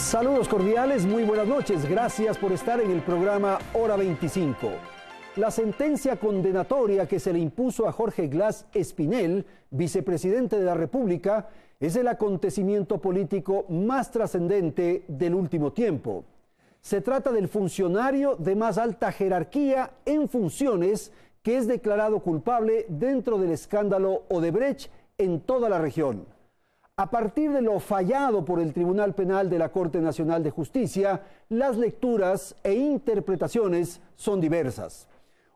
Saludos cordiales, muy buenas noches. Gracias por estar en el programa Hora 25. La sentencia condenatoria que se le impuso a Jorge Glas Espinel, vicepresidente de la República, es el acontecimiento político más trascendente del último tiempo. Se trata del funcionario de más alta jerarquía en funciones que es declarado culpable dentro del escándalo Odebrecht en toda la región. A partir de lo fallado por el Tribunal Penal de la Corte Nacional de Justicia, las lecturas e interpretaciones son diversas.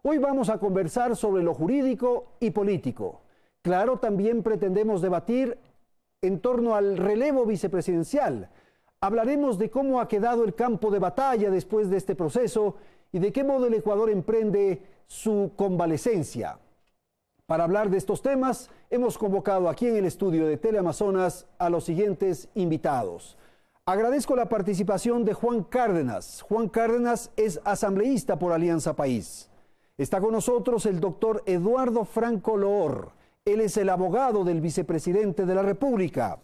Hoy vamos a conversar sobre lo jurídico y político. Claro, también pretendemos debatir en torno al relevo vicepresidencial. Hablaremos de cómo ha quedado el campo de batalla después de este proceso y de qué modo el Ecuador emprende su convalecencia. Para hablar de estos temas, hemos convocado aquí en el estudio de Teleamazonas a los siguientes invitados. Agradezco la participación de Juan Cárdenas. Juan Cárdenas es asambleísta por Alianza País. Está con nosotros el doctor Eduardo Franco Loor. Él es el abogado del vicepresidente de la República.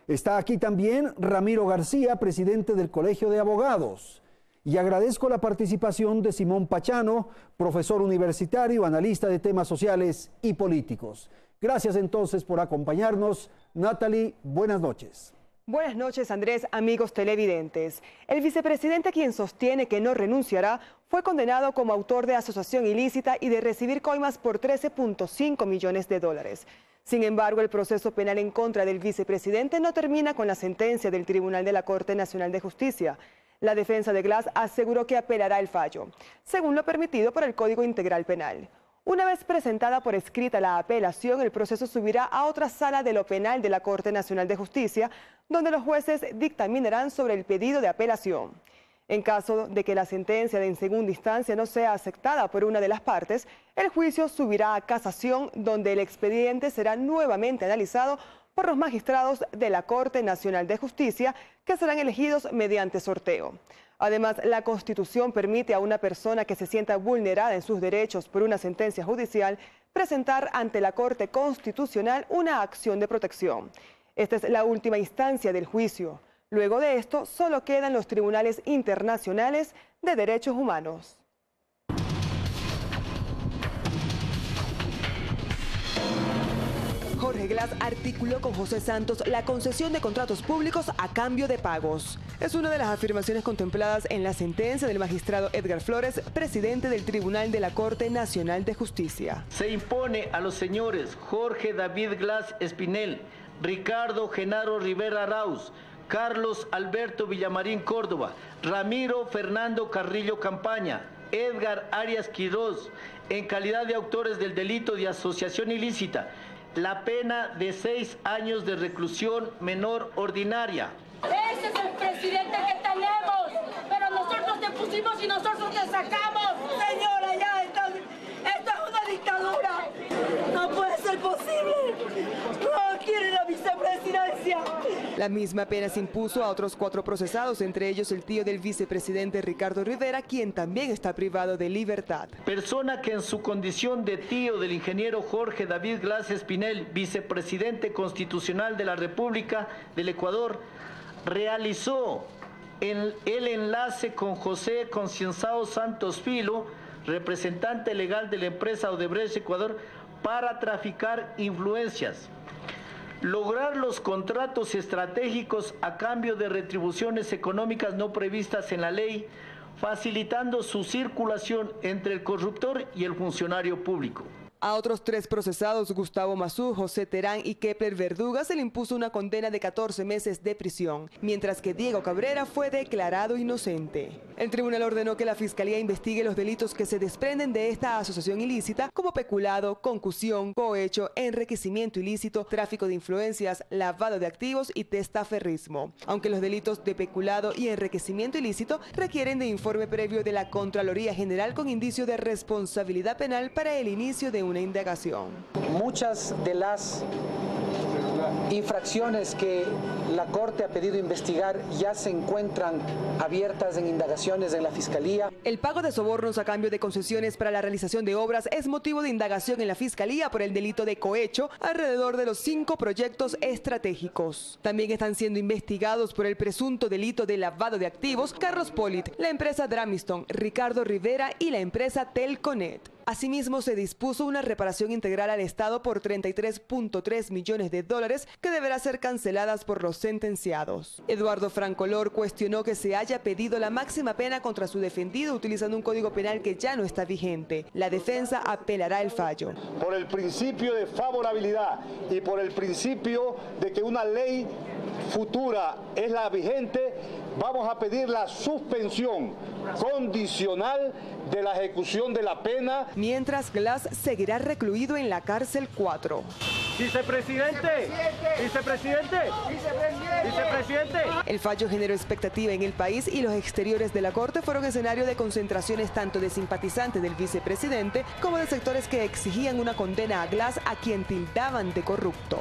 Está aquí también Ramiro García, presidente del Colegio de Abogados. Y agradezco la participación de Simón Pachano, profesor universitario, analista de temas sociales y políticos. Gracias entonces por acompañarnos. Natalie, buenas noches. Buenas noches, Andrés, amigos televidentes. El vicepresidente, quien sostiene que no renunciará, fue condenado como autor de asociación ilícita y de recibir coimas por 13.5 millones de dólares. Sin embargo, el proceso penal en contra del vicepresidente no termina con la sentencia del Tribunal de la Corte Nacional de Justicia. La defensa de Glas aseguró que apelará el fallo, según lo permitido por el Código Integral Penal. Una vez presentada por escrita la apelación, el proceso subirá a otra sala de lo penal de la Corte Nacional de Justicia, donde los jueces dictaminarán sobre el pedido de apelación. En caso de que la sentencia de en segunda instancia no sea aceptada por una de las partes, el juicio subirá a casación, donde el expediente será nuevamente analizado por los magistrados de la Corte Nacional de Justicia, que serán elegidos mediante sorteo. Además, la Constitución permite a una persona que se sienta vulnerada en sus derechos por una sentencia judicial presentar ante la Corte Constitucional una acción de protección. Esta es la última instancia del juicio. Luego de esto, solo quedan los tribunales internacionales de derechos humanos. Jorge Glas articuló con José Santos la concesión de contratos públicos a cambio de pagos. Es una de las afirmaciones contempladas en la sentencia del magistrado Edgar Flores, presidente del Tribunal de la Corte Nacional de Justicia. Se impone a los señores Jorge David Glas Espinel, Ricardo Genaro Rivera Arauz, Carlos Alberto Villamarín Córdoba, Ramiro Fernando Carrillo Campaña, Edgar Arias Quiroz, en calidad de autores del delito de asociación ilícita, la pena de 6 años de reclusión menor ordinaria. Ese es el presidente que tenemos, pero nosotros te pusimos y nosotros te sacamos. Señora, ya esto es una dictadura. No puede ser posible. No quiere la vicepresidencia. La misma pena se impuso a otros 4 procesados, entre ellos el tío del vicepresidente Ricardo Rivera, quien también está privado de libertad. Persona que en su condición de tío del ingeniero Jorge David Glas Espinel, vicepresidente constitucional de la República del Ecuador, realizó el enlace con José Concienzao Santos Filo, representante legal de la empresa Odebrecht Ecuador, para traficar influencias, lograr los contratos estratégicos a cambio de retribuciones económicas no previstas en la ley, facilitando su circulación entre el corruptor y el funcionario público. A otros 3 procesados, Gustavo Mazú, José Terán y Kepler Verduga, se le impuso una condena de 14 meses de prisión, mientras que Diego Cabrera fue declarado inocente. El tribunal ordenó que la Fiscalía investigue los delitos que se desprenden de esta asociación ilícita, como peculado, concusión, cohecho, enriquecimiento ilícito, tráfico de influencias, lavado de activos y testaferrismo. Aunque los delitos de peculado y enriquecimiento ilícito requieren de informe previo de la Contraloría General con indicio de responsabilidad penal para el inicio de una indagación. Muchas de las infracciones que la Corte ha pedido investigar ya se encuentran abiertas en indagaciones en la Fiscalía. El pago de sobornos a cambio de concesiones para la realización de obras es motivo de indagación en la Fiscalía por el delito de cohecho alrededor de los 5 proyectos estratégicos. También están siendo investigados por el presunto delito de lavado de activos Carlos Polit, la empresa Dramiston, Ricardo Rivera y la empresa Telconet. Asimismo, se dispuso una reparación integral al Estado por $33.3 millones que deberá ser canceladas por los sentenciados. Eduardo Francolor cuestionó que se haya pedido la máxima pena contra su defendido utilizando un código penal que ya no está vigente. La defensa apelará el fallo. Por el principio de favorabilidad y por el principio de que una ley futura es la vigente, vamos a pedir la suspensión condicional de la ejecución de la pena. Mientras, Glass seguirá recluido en la cárcel 4. ¡Vicepresidente! ¡Vicepresidente! ¡Vicepresidente! El fallo generó expectativa en el país y los exteriores de la Corte fueron escenario de concentraciones tanto de simpatizantes del vicepresidente como de sectores que exigían una condena a Glass, a quien tildaban de corrupto.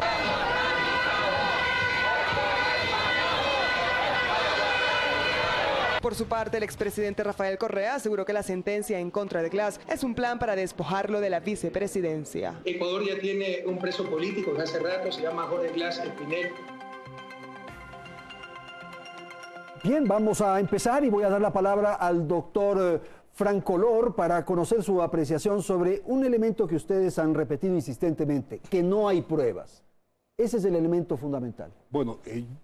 Por su parte, el expresidente Rafael Correa aseguró que la sentencia en contra de Glass es un plan para despojarlo de la vicepresidencia. Ecuador ya tiene un preso político que hace rato se llama Jorge Glass Espinel. Bien, vamos a empezar y voy a dar la palabra al doctor Francolor para conocer su apreciación sobre un elemento que ustedes han repetido insistentemente, que no hay pruebas. Ese es el elemento fundamental. Bueno,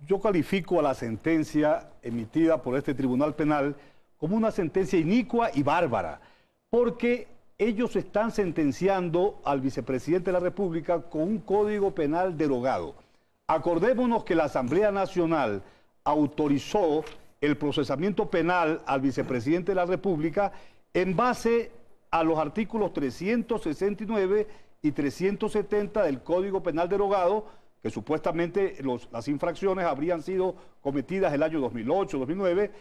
yo califico a la sentencia emitida por este Tribunal Penal como una sentencia inicua y bárbara, porque ellos están sentenciando al vicepresidente de la República con un código penal derogado. Acordémonos que la Asamblea Nacional autorizó el procesamiento penal al vicepresidente de la República en base a los artículos 369 y 370 del Código Penal derogado, que supuestamente las infracciones habrían sido cometidas el año 2008, 2009,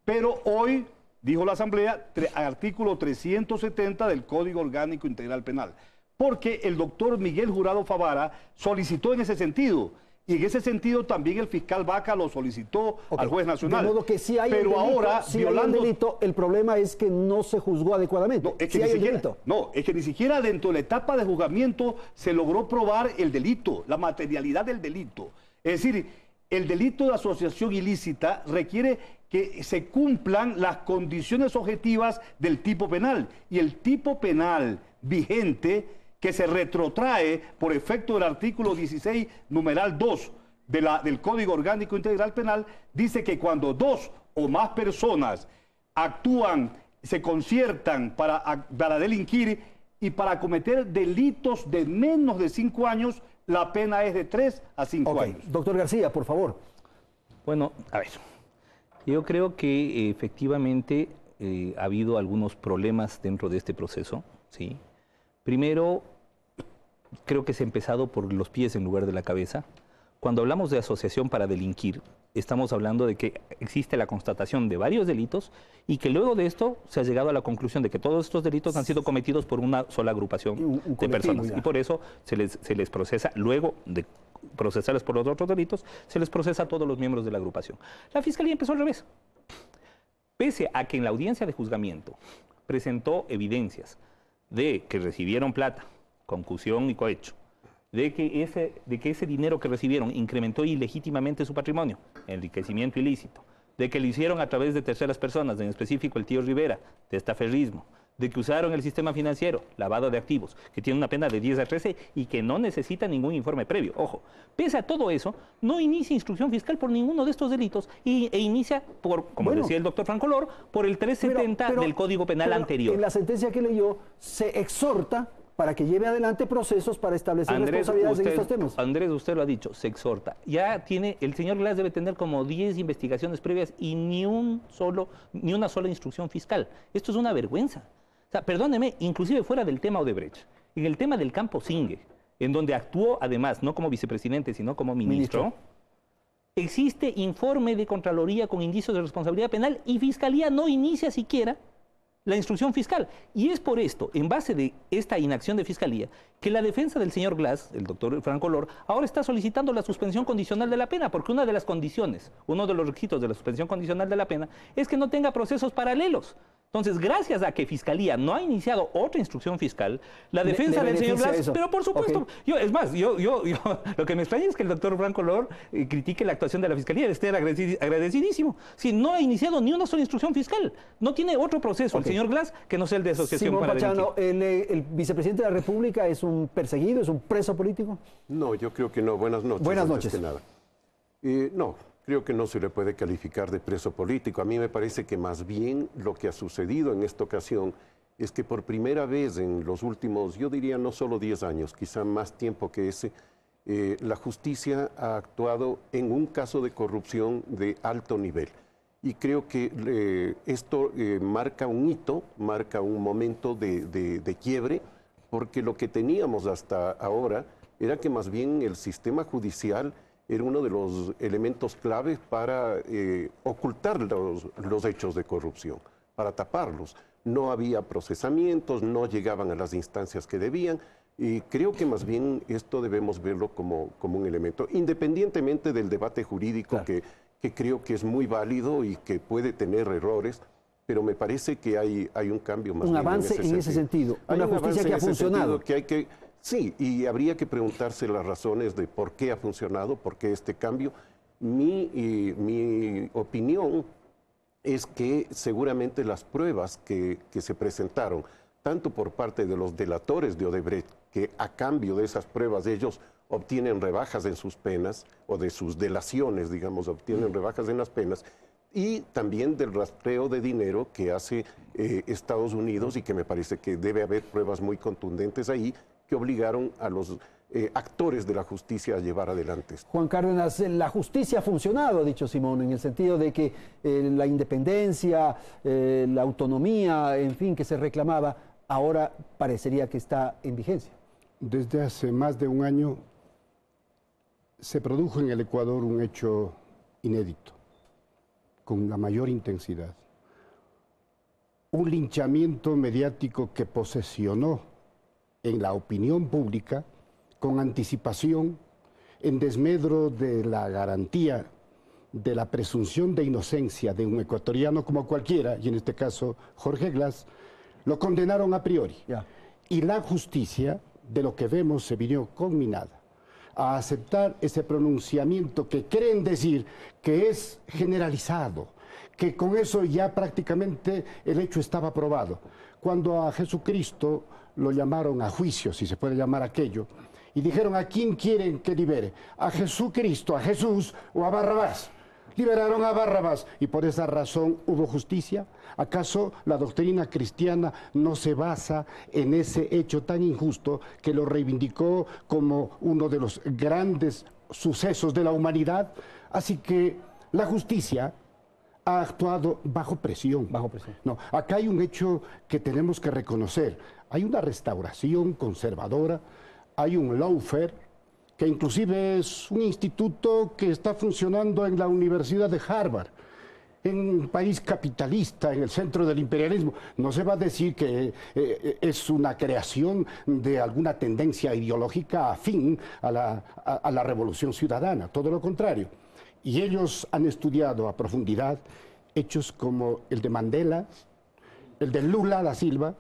pero hoy, dijo la Asamblea, artículo 370 del Código Orgánico Integral Penal, porque el doctor Miguel Jurado Favara solicitó en ese sentido, y en ese sentido también el fiscal Vaca lo solicitó al juez nacional. De modo que sí hay pero delito, ahora, sí violando... hay delito, el problema es que no se juzgó adecuadamente. No, es que, sí es que ni siquiera dentro de la etapa de juzgamiento se logró probar el delito, la materialidad del delito. Es decir, el delito de asociación ilícita requiere que se cumplan las condiciones objetivas del tipo penal. Y el tipo penal vigente, que se retrotrae por efecto del artículo 16, numeral 2 del Código Orgánico Integral Penal, dice que cuando 2 o más personas actúan, se conciertan para delinquir y para cometer delitos de menos de 5 años, la pena es de 3 a 5 años. Doctor García, por favor. Bueno, a ver, yo creo que efectivamente ha habido algunos problemas dentro de este proceso, ¿sí? Primero, creo que se ha empezado por los pies en lugar de la cabeza. Cuando hablamos de asociación para delinquir, estamos hablando de que existe la constatación de varios delitos y que luego de esto se ha llegado a la conclusión de que todos estos delitos han sido cometidos por una sola agrupación de personas. Y por eso se les procesa, luego de procesarles por los otros delitos, se les procesa a todos los miembros de la agrupación. La Fiscalía empezó al revés. Pese a que en la audiencia de juzgamiento presentó evidencias de que recibieron plata, concusión y cohecho, de que ese dinero que recibieron incrementó ilegítimamente su patrimonio, enriquecimiento ilícito, de que lo hicieron a través de terceras personas, en específico el tío Rivera, de estaferrismo, de que usaron el sistema financiero, lavado de activos, que tiene una pena de 10 a 13 y que no necesita ningún informe previo. Ojo, pese a todo eso, no inicia instrucción fiscal por ninguno de estos delitos e inicia por, como decía el doctor Francolor, por el 370 del Código Penal anterior. En la sentencia que leyó se exhorta para que lleve adelante procesos para establecer responsabilidades en estos temas. Andrés, usted lo ha dicho, se exhorta. Ya tiene, el señor Glass debe tener como 10 investigaciones previas y ni una sola instrucción fiscal. Esto es una vergüenza. O sea, perdóneme, inclusive fuera del tema Odebrecht, en el tema del campo Zingue, en donde actuó además, no como vicepresidente, sino como ministro, existe informe de Contraloría con indicios de responsabilidad penal y Fiscalía no inicia siquiera la instrucción fiscal. Y es por esto, en base de esta inacción de Fiscalía, que la defensa del señor Glass, el doctor Franco Lor, ahora está solicitando la suspensión condicional de la pena, porque una de las condiciones, uno de los requisitos de la suspensión condicional de la pena, es que no tenga procesos paralelos. Entonces, gracias a que Fiscalía no ha iniciado otra instrucción fiscal, la defensa del señor Glass, pero por supuesto, lo que me extraña es que el doctor Franco Lor critique la actuación de la Fiscalía, de estar agradecidísimo. Si no ha iniciado ni una sola instrucción fiscal, no tiene otro proceso el señor Glass que no sea el de asociación Simón para Pachano, delinquir. ¿el vicepresidente de la República es un perseguido, es un preso político? No, yo creo que no. Buenas noches. Buenas noches. Que nada. No, creo que no se le puede calificar de preso político. A mí me parece que más bien lo que ha sucedido en esta ocasión es que por primera vez en los últimos, yo diría no solo 10 años, quizá más tiempo que ese, la justicia ha actuado en un caso de corrupción de alto nivel. Y creo que esto marca un hito, marca un momento de quiebre, porque lo que teníamos hasta ahora era que más bien el sistema judicial era uno de los elementos claves para ocultar los hechos de corrupción, para taparlos. No había procesamientos, no llegaban a las instancias que debían, y creo que más bien esto debemos verlo como un elemento, independientemente del debate jurídico, claro, que creo que es muy válido y que puede tener errores, pero me parece que hay un cambio más. Un avance en ese sentido, una justicia que ha funcionado. Sí, y habría que preguntarse las razones de por qué ha funcionado, por qué este cambio. Mi opinión es que seguramente las pruebas que se presentaron, tanto por parte de los delatores de Odebrecht, que a cambio de esas pruebas ellos obtienen rebajas en sus penas, o de sus delaciones, digamos, obtienen rebajas en las penas, y también del rastreo de dinero que hace Estados Unidos, y que me parece que debe haber pruebas muy contundentes ahí, que obligaron a los actores de la justicia a llevar adelante esto. Juan Cárdenas, la justicia ha funcionado, ha dicho Simón, en el sentido de que la independencia, la autonomía, en fin, que se reclamaba, ahora parecería que está en vigencia. Desde hace más de un año se produjo en el Ecuador un hecho inédito, con la mayor intensidad. Un linchamiento mediático que posesionó en la opinión pública, con anticipación, en desmedro de la garantía de la presunción de inocencia de un ecuatoriano como cualquiera, y en este caso Jorge Glass, lo condenaron a priori. Y la justicia, de lo que vemos, se vino conminada a aceptar ese pronunciamiento que creen decir que es generalizado, que con eso ya prácticamente el hecho estaba probado. Cuando a Jesucristo lo llamaron a juicio, si se puede llamar aquello, y dijeron: ¿a quién quieren que libere? ¿A Jesucristo, a Jesús o a Barrabás? Liberaron a Barrabás, y por esa razón hubo justicia. ¿Acaso la doctrina cristiana no se basa en ese hecho tan injusto que lo reivindicó como uno de los grandes sucesos de la humanidad? Así que la justicia ha actuado bajo presión. No, acá hay un hecho que tenemos que reconocer. Hay una restauración conservadora, hay un lawfare, que inclusive es un instituto que está funcionando en la Universidad de Harvard, en un país capitalista, en el centro del imperialismo. No se va a decir que es una creación de alguna tendencia ideológica afín a la revolución ciudadana, todo lo contrario. Y ellos han estudiado a profundidad hechos como el de Mandela, el de Lula da Silva,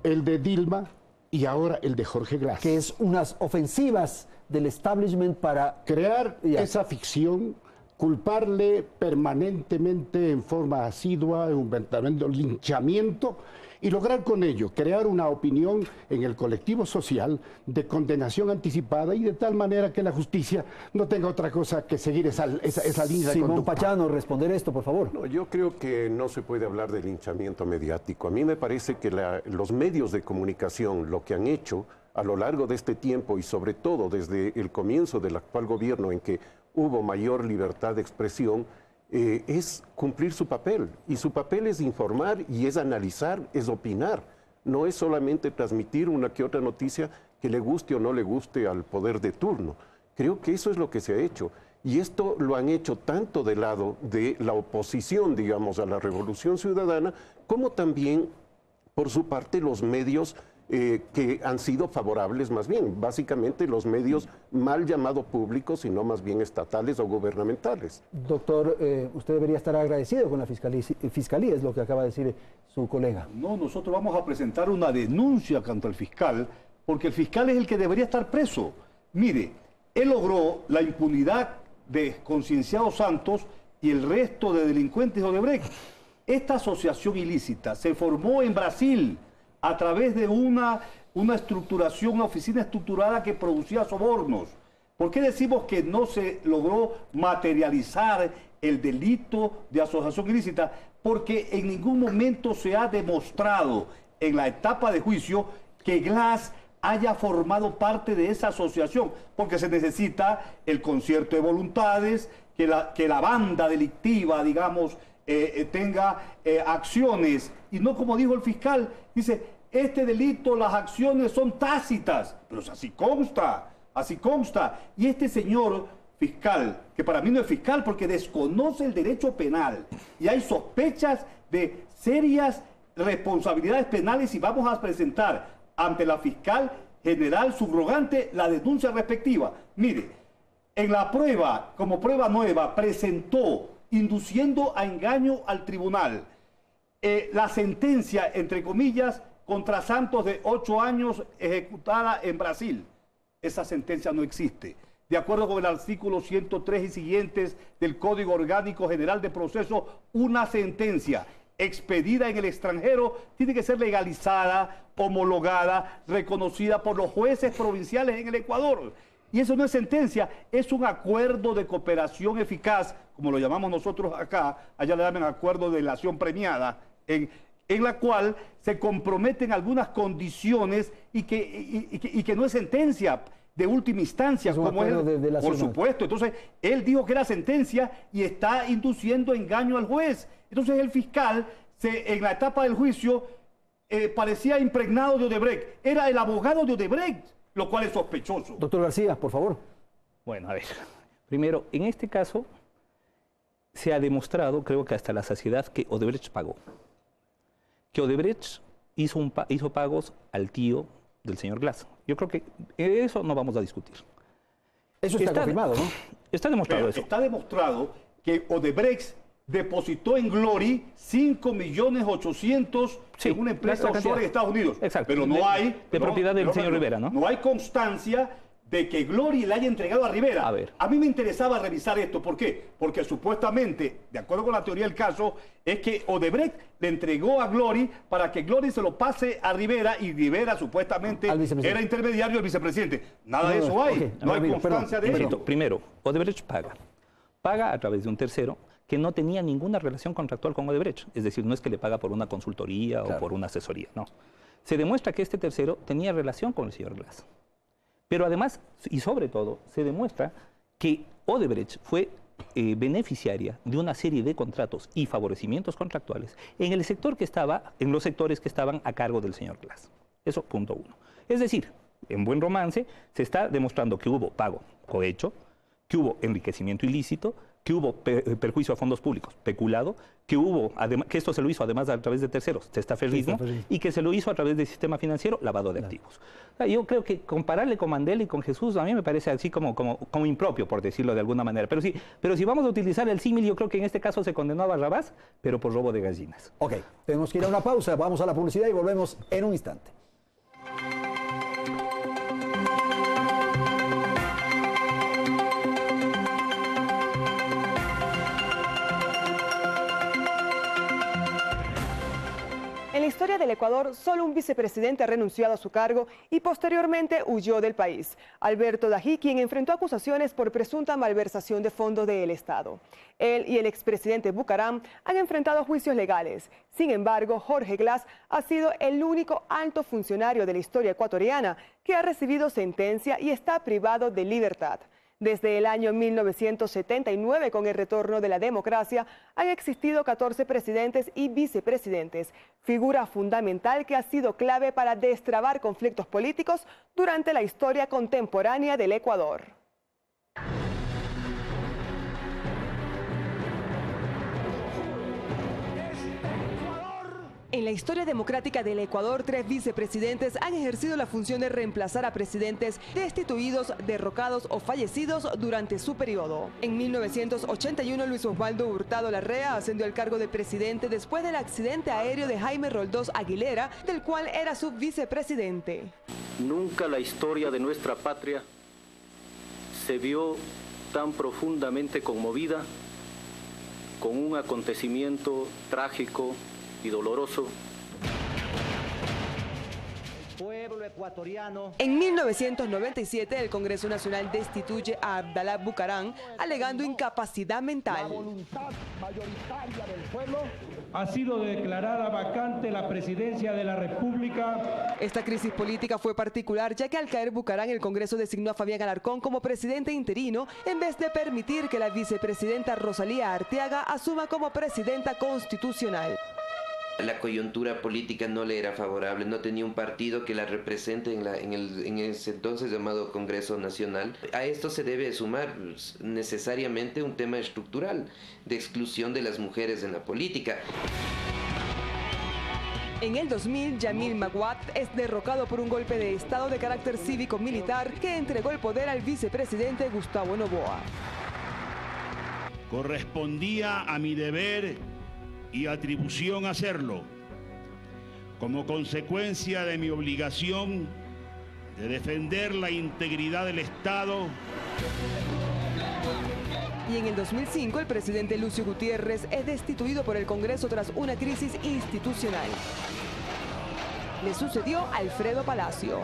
el de Dilma y ahora el de Jorge Glass. Que es unas ofensivas del establishment para crear esa ficción, culparle permanentemente en forma asidua, un verdadero linchamiento, y lograr con ello crear una opinión en el colectivo social de condenación anticipada, y de tal manera que la justicia no tenga otra cosa que seguir esa línea de conducta. Simón Pachano, responder esto, por favor. No, yo creo que no se puede hablar de linchamiento mediático. A mí me parece que los medios de comunicación, lo que han hecho a lo largo de este tiempo, y sobre todo desde el comienzo del actual gobierno, en que hubo mayor libertad de expresión, es cumplir su papel. Y su papel es informar, y es analizar, es opinar. No es solamente transmitir una que otra noticia que le guste o no le guste al poder de turno. Creo que eso es lo que se ha hecho. Y esto lo han hecho tanto del lado de la oposición, digamos, a la revolución ciudadana, como también por su parte los medios que han sido favorables más bien, básicamente los medios mal llamados públicos, sino más bien estatales o gubernamentales. Doctor, usted debería estar agradecido con la fiscalía, es lo que acaba de decir su colega. No, nosotros vamos a presentar una denuncia contra el fiscal, porque el fiscal es el que debería estar preso. Mire, él logró la impunidad de Concienciado Santos y el resto de delincuentes de Odebrecht. Esta asociación ilícita se formó en Brasil a través de una estructuración, una oficina estructurada que producía sobornos. ¿Por qué decimos que no se logró materializar el delito de asociación ilícita? Porque en ningún momento se ha demostrado en la etapa de juicio que Glass haya formado parte de esa asociación, porque se necesita el concierto de voluntades, que la banda delictiva, digamos, tenga acciones, y no como dijo el fiscal, dice, este delito, las acciones son tácitas, pero así consta, y este señor fiscal, que para mí no es fiscal porque desconoce el derecho penal, y hay sospechas de serias responsabilidades penales, y vamos a presentar ante la fiscal general subrogante la denuncia respectiva. Mire, en la prueba, como prueba nueva, presentó, induciendo a engaño al tribunal, la sentencia, entre comillas, contra Santos de 8 años ejecutada en Brasil. Esa sentencia no existe. De acuerdo con el artículo 103 y siguientes del Código Orgánico General de Proceso, una sentencia expedida en el extranjero tiene que ser legalizada, homologada, reconocida por los jueces provinciales en el Ecuador. Y eso no es sentencia, es un acuerdo de cooperación eficaz, como lo llamamos nosotros acá, allá le llaman acuerdo de delación premiada, en la cual se comprometen algunas condiciones y que no es sentencia de última instancia, como él, por supuesto. Entonces, él dijo que era sentencia y está induciendo engaño al juez. Entonces, el fiscal, en la etapa del juicio, parecía impregnado de Odebrecht. Era el abogado de Odebrecht, lo cual es sospechoso. Doctor García, por favor. Bueno, a ver. Primero, en este caso, se ha demostrado, creo que hasta la saciedad, que Odebrecht pagó. Que Odebrecht hizo pagos al tío del señor Glass. Yo creo que eso no vamos a discutir. Eso está confirmado, ¿no? Está demostrado eso. Está demostrado que Odebrecht depositó en Glory 5.800.000 en una empresa offshore en Estados Unidos. Exacto. Pero no hay... De propiedad del señor Rivera, ¿no? No hay constancia de que Glory le haya entregado a Rivera. A ver. A mí me interesaba revisar esto. ¿Por qué? Porque supuestamente, de acuerdo con la teoría del caso, es que Odebrecht le entregó a Glory para que Glory se lo pase a Rivera, y Rivera supuestamente era intermediario del vicepresidente. Nada de eso hay. Okay. No hay constancia de eso. Primero, Odebrecht paga a través de un tercero que no tenía ninguna relación contractual con Odebrecht. Es decir, no es que le paga por una consultoría o por una asesoría, no. Se demuestra que este tercero tenía relación con el señor Glass. Pero además, y sobre todo, se demuestra que Odebrecht fue beneficiaria de una serie de contratos y favorecimientos contractuales en el sector que estaba, en los sectores que estaban a cargo del señor Glass. Eso, punto uno. Es decir, en buen romance, se está demostrando que hubo pago cohecho, que hubo enriquecimiento ilícito, que hubo perjuicio a fondos públicos, peculado, que esto se lo hizo además a través de terceros, testaferrismo, y que se lo hizo a través del sistema financiero, lavado de activos. O sea, yo creo que compararle con Mandela y con Jesús a mí me parece así como impropio, por decirlo de alguna manera. Pero si vamos a utilizar el símil, yo creo que en este caso se condenó a Barrabás, pero por robo de gallinas. Ok, tenemos que ir a una pausa, vamos a la publicidad y volvemos en un instante. En la historia del Ecuador, solo un vicepresidente ha renunciado a su cargo y posteriormente huyó del país. Alberto Dají, quien enfrentó acusaciones por presunta malversación de fondos del Estado. Él y el expresidente Bucaram han enfrentado juicios legales. Sin embargo, Jorge Glass ha sido el único alto funcionario de la historia ecuatoriana que ha recibido sentencia y está privado de libertad. Desde el año 1979, con el retorno de la democracia, han existido 14 presidentes y vicepresidentes, figura fundamental que ha sido clave para destrabar conflictos políticos durante la historia contemporánea del Ecuador. En la historia democrática del Ecuador, 3 vicepresidentes han ejercido la función de reemplazar a presidentes destituidos, derrocados o fallecidos durante su periodo. En 1981, Luis Osvaldo Hurtado Larrea ascendió al cargo de presidente después del accidente aéreo de Jaime Roldós Aguilera, del cual era su vicepresidente. Nunca la historia de nuestra patria se vio tan profundamente conmovida con un acontecimiento trágico y doloroso. El pueblo ecuatoriano. En 1997, el Congreso Nacional destituye a Abdalá Bucaram, alegando incapacidad mental. La voluntad mayoritaria del pueblo ha sido declarada vacante la presidencia de la República. Esta crisis política fue particular, ya que al caer Bucaram, el Congreso designó a Fabián Alarcón como presidente interino, en vez de permitir que la vicepresidenta Rosalía Arteaga asuma como presidenta constitucional. La coyuntura política no le era favorable, no tenía un partido que la represente en ese entonces llamado Congreso Nacional. A esto se debe sumar necesariamente un tema estructural de exclusión de las mujeres en la política. En el 2000, Yamil Maguad es derrocado por un golpe de Estado de carácter cívico-militar que entregó el poder al vicepresidente Gustavo Noboa. Correspondía a mi deber y atribución hacerlo, como consecuencia de mi obligación de defender la integridad del Estado. Y en el 2005, el presidente Lucio Gutiérrez es destituido por el Congreso tras una crisis institucional. Le sucedió Alfredo Palacio.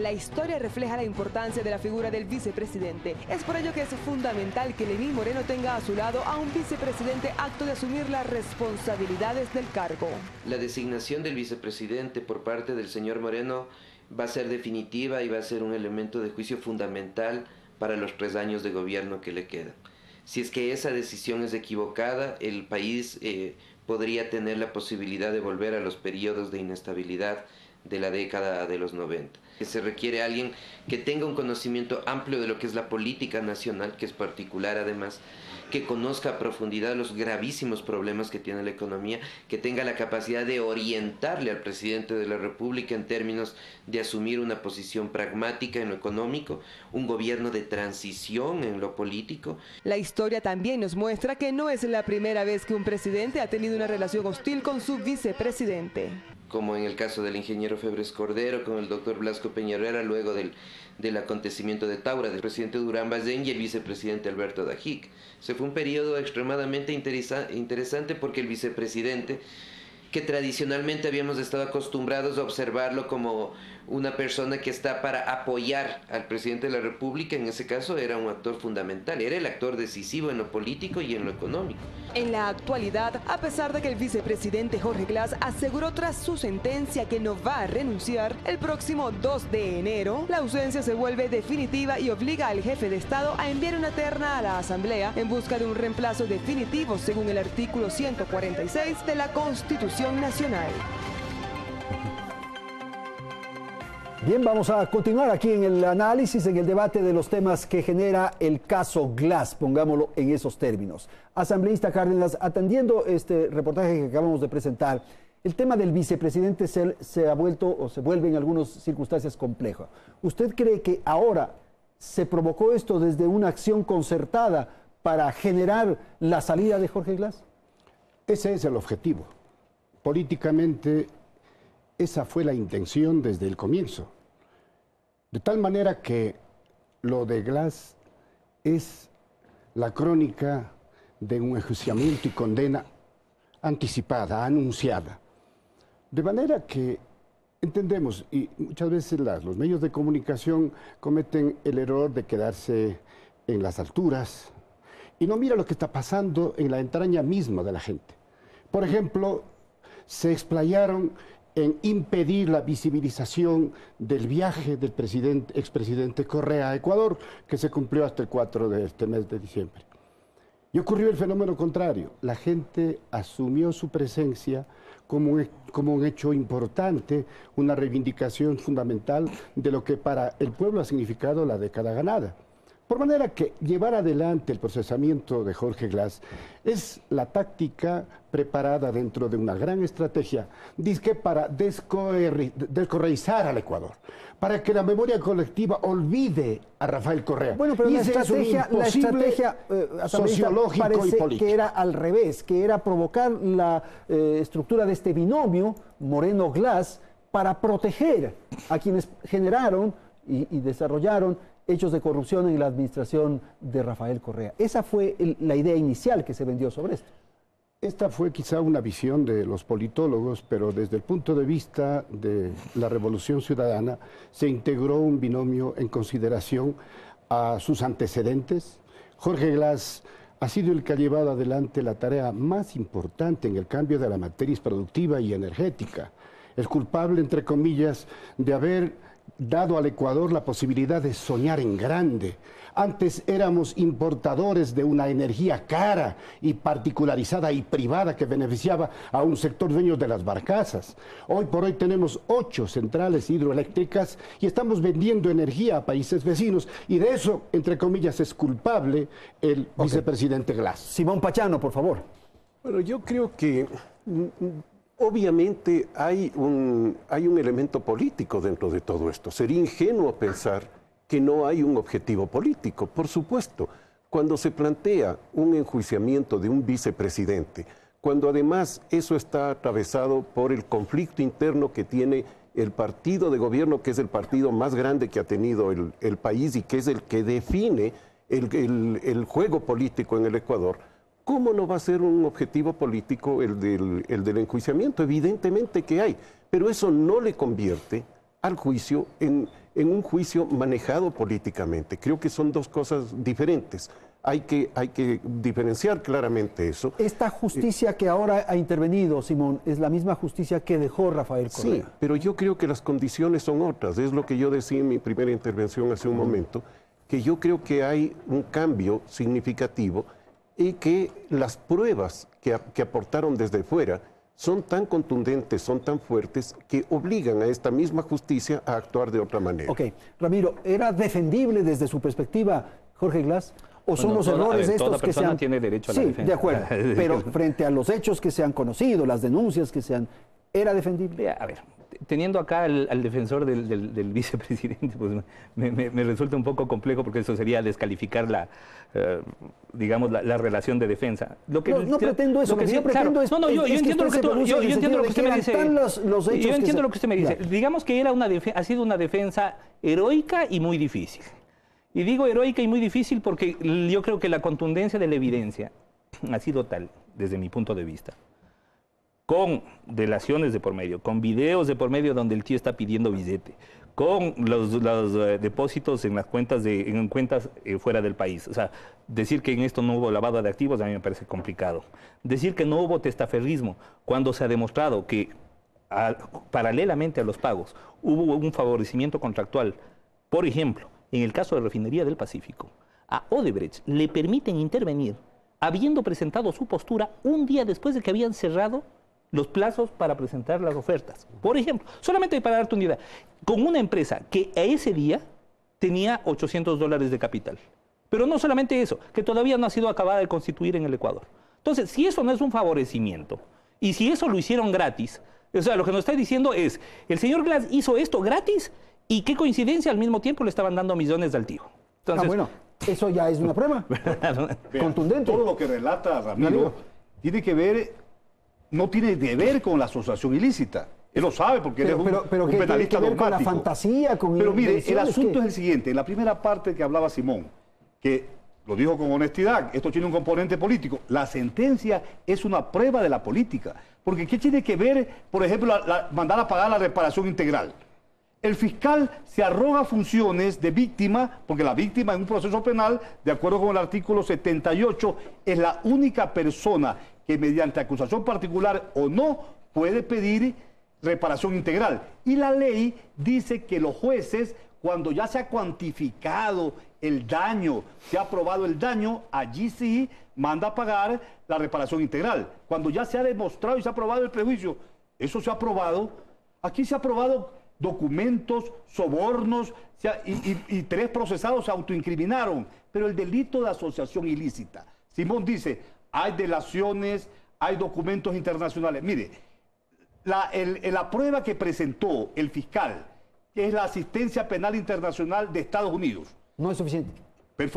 La historia refleja la importancia de la figura del vicepresidente. Es por ello que es fundamental que Lenín Moreno tenga a su lado a un vicepresidente apto de asumir las responsabilidades del cargo. La designación del vicepresidente por parte del señor Moreno va a ser definitiva y va a ser un elemento de juicio fundamental para los 3 años de gobierno que le quedan. Si es que esa decisión es equivocada, el país podría tener la posibilidad de volver a los periodos de inestabilidad de la década de los 90. Se requiere alguien que tenga un conocimiento amplio de lo que es la política nacional, que es particular además, que conozca a profundidad los gravísimos problemas que tiene la economía, que tenga la capacidad de orientarle al presidente de la República en términos de asumir una posición pragmática en lo económico, un gobierno de transición en lo político. La historia también nos muestra que no es la primera vez que un presidente ha tenido una relación hostil con su vicepresidente. Como en el caso del ingeniero Febres Cordero, con el doctor Blasco Peñarera, luego del acontecimiento de Taura, del presidente Durán Ballén y el vicepresidente Alberto Dajic. Se fue un periodo extremadamente interesante porque el vicepresidente, que tradicionalmente habíamos estado acostumbrados a observarlo como una persona que está para apoyar al presidente de la República, en ese caso era un actor fundamental, era el actor decisivo en lo político y en lo económico. En la actualidad, a pesar de que el vicepresidente Jorge Glass aseguró tras su sentencia que no va a renunciar, el próximo 2 de enero, la ausencia se vuelve definitiva y obliga al jefe de Estado a enviar una terna a la Asamblea en busca de un reemplazo definitivo según el artículo 146 de la Constitución Nacional. Bien, vamos a continuar aquí en el análisis, en el debate de los temas que genera el caso Glass, pongámoslo en esos términos. Asambleísta Cárdenas, atendiendo este reportaje que acabamos de presentar, el tema del vicepresidente se ha vuelto o se vuelve en algunas circunstancias complejo. ¿Usted cree que ahora se provocó esto desde una acción concertada para generar la salida de Jorge Glass? Ese es el objetivo. Políticamente, esa fue la intención desde el comienzo. De tal manera que lo de Glass es la crónica de un enjuiciamiento y condena anticipada, anunciada. De manera que entendemos, y muchas veces los medios de comunicación cometen el error de quedarse en las alturas y no mira lo que está pasando en la entraña misma de la gente. Por ejemplo, se explayaron en impedir la visibilización del viaje del expresidente Correa a Ecuador, que se cumplió hasta el 4 de este mes de diciembre. Y ocurrió el fenómeno contrario. La gente asumió su presencia como un hecho importante, una reivindicación fundamental de lo que para el pueblo ha significado la década ganada. Por manera que llevar adelante el procesamiento de Jorge Glass es la táctica preparada dentro de una gran estrategia, dizque para descorreizar al Ecuador, para que la memoria colectiva olvide a Rafael Correa. Bueno, pero la estrategia sociológico parece y político. Que era al revés, que era provocar la estructura de este binomio Moreno-Glass para proteger a quienes generaron y desarrollaron hechos de corrupción en la administración de Rafael Correa. Esa fue la idea inicial que se vendió sobre esto. Esta fue quizá una visión de los politólogos, pero desde el punto de vista de la Revolución Ciudadana se integró un binomio en consideración a sus antecedentes. Jorge Glass ha sido el que ha llevado adelante la tarea más importante en el cambio de la matriz productiva y energética. Es culpable, entre comillas, de haber dado al Ecuador la posibilidad de soñar en grande. Antes éramos importadores de una energía cara y particularizada y privada que beneficiaba a un sector dueño de las barcazas. Hoy por hoy tenemos 8 centrales hidroeléctricas y estamos vendiendo energía a países vecinos, y de eso, entre comillas, es culpable el vicepresidente Glass. Simón Pachano, por favor. Bueno, yo creo que obviamente hay un elemento político dentro de todo esto. Sería ingenuo pensar que no hay un objetivo político. Por supuesto, cuando se plantea un enjuiciamiento de un vicepresidente, cuando además eso está atravesado por el conflicto interno que tiene el partido de gobierno, que es el partido más grande que ha tenido el país y que es el que define el juego político en el Ecuador, ¿cómo no va a ser un objetivo político el del enjuiciamiento? Evidentemente que hay, pero eso no le convierte al juicio en un juicio manejado políticamente. Creo que son dos cosas diferentes. Hay que diferenciar claramente eso. Esta justicia que ahora ha intervenido, Simón, es la misma justicia que dejó Rafael Correa. Sí, pero yo creo que las condiciones son otras. Es lo que yo decía en mi primera intervención hace un momento, que yo creo que hay un cambio significativo y que las pruebas que aportaron desde fuera son tan contundentes, son tan fuertes, que obligan a esta misma justicia a actuar de otra manera. Ok, Ramiro, ¿era defendible desde su perspectiva Jorge Glass? ¿O son los errores estos toda que se han... tiene derecho a la defensa. Sí, de acuerdo, pero frente a los hechos que se han conocido, las denuncias que se han... ¿Era defendible? A ver, teniendo acá al defensor del vicepresidente, pues me resulta un poco complejo, porque eso sería descalificar la relación de defensa. No pretendo eso, yo pretendo es... yo entiendo lo que usted me dice. Yo entiendo lo que usted me dice. Digamos que ha sido una defensa heroica y muy difícil. Y digo heroica y muy difícil porque yo creo que la contundencia de la evidencia ha sido tal, desde mi punto de vista, con delaciones de por medio, con videos de por medio donde el tío está pidiendo billete, con los depósitos en las cuentas fuera del país. O sea, decir que en esto no hubo lavado de activos a mí me parece complicado. Decir que no hubo testaferrismo cuando se ha demostrado que paralelamente a los pagos hubo un favorecimiento contractual. Por ejemplo, en el caso de Refinería del Pacífico, a Odebrecht le permiten intervenir habiendo presentado su postura un día después de que habían cerrado los plazos para presentar las ofertas. Por ejemplo, solamente para darte una idea, con una empresa que a ese día tenía $800 de capital. Pero no solamente eso, que todavía no ha sido acabada de constituir en el Ecuador. Entonces, si eso no es un favorecimiento, y si eso lo hicieron gratis, o sea, lo que nos está diciendo es, el señor Glass hizo esto gratis, y qué coincidencia, al mismo tiempo le estaban dando millones al tío. Entonces, bueno, eso ya es una prueba contundente. Todo lo que relata Ramiro tiene que ver, no tiene que ver con la asociación ilícita. Él lo sabe porque él es un penalista dogmático. Con la fantasía, con pero mire, el asunto es el siguiente. En la primera parte que hablaba Simón, que lo dijo con honestidad, esto tiene un componente político. La sentencia es una prueba de la política. Porque ¿qué tiene que ver, por ejemplo, mandar a pagar la reparación integral? El fiscal se arroga funciones de víctima, porque la víctima en un proceso penal, de acuerdo con el artículo 78, es la única persona que mediante acusación particular o no puede pedir reparación integral. Y la ley dice que los jueces, cuando ya se ha cuantificado el daño, se ha probado el daño, allí sí manda a pagar la reparación integral. Cuando ya se ha demostrado y se ha probado el prejuicio, eso se ha probado. Aquí se ha probado documentos, sobornos, y 3 procesados se autoincriminaron. Pero el delito de asociación ilícita, Simón dice, hay delaciones, hay documentos internacionales. Mire, la prueba que presentó el fiscal, que es la asistencia penal internacional de Estados Unidos. No es suficiente.